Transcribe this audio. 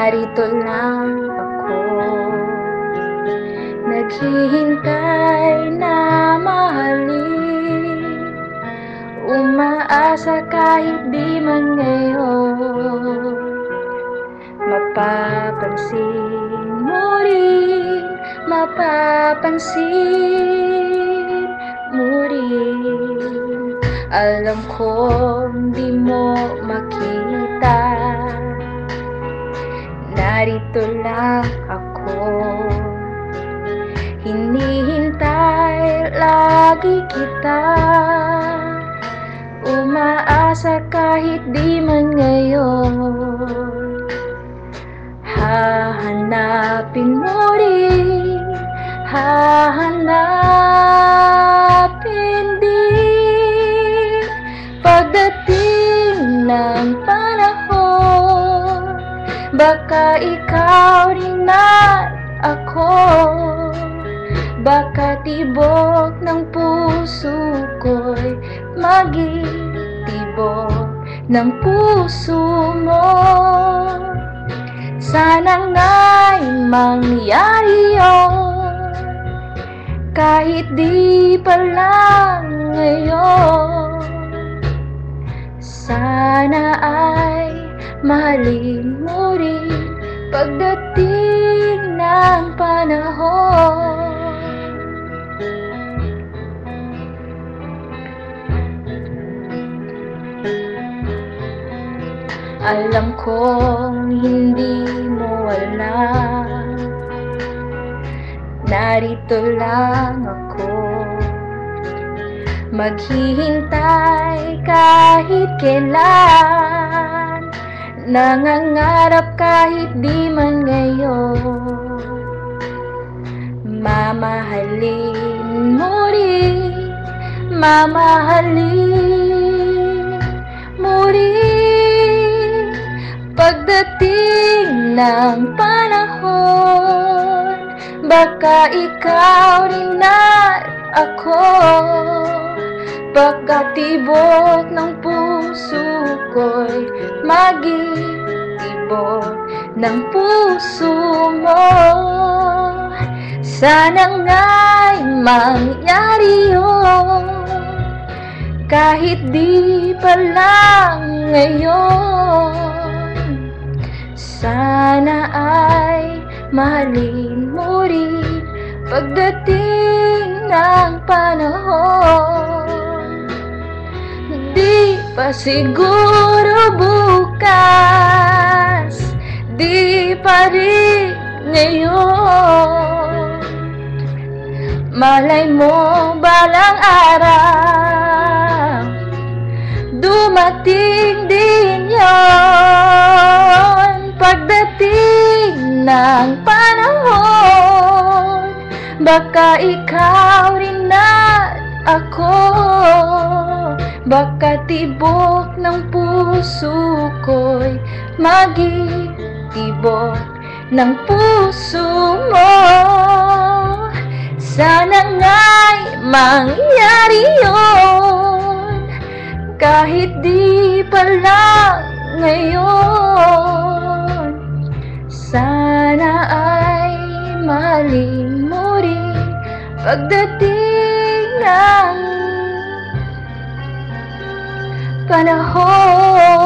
Narito lang ako, naghihintay na mahalin, umaasa kahit di man ngayon mapapansin mo rin, mapapansin mo rin. Alam kong di mo makita, narito lang ako, hinihintay lagi kita, umaasa kahit di man ngayon. Hahanapin mo rin, hahanapin din, pagdating ng panahon, baka ikaw rin at ako, baka tibok ng puso ko'y maging tibok ng puso mo. Sana nga'y mangyari yun, kahit di pa lang ngayon. Sana ay mahalin mo rin pagdating ng panahon. Alam kong hindi mo alam, narito lang ako, maghihintay kahit kailan, nangangarap kahit di man ngayon. Mamahalin mo rin, mamahalin mo rin, pagdating ng panahon, baka ikaw rin at ako, pagkatibok ng puso ko'y maging tibok ng puso mo. Sana nga'y mangyari yun, kahit di pa lang ngayon. Sana ay mahalin mo rin pagdating ng panahon. Di pa siguro bukas, di pa rin ngayon. Malay mo balang araw, dumating din yon. Pagdating ng panahon, baka ikaw rin at ako, baka tibok ng puso ko'y maging tibok ng puso mo. Sana nga'y mangyari yun, kahit di pa lang ngayon. Sana ay mahalin mo rin pagdating ng panahon.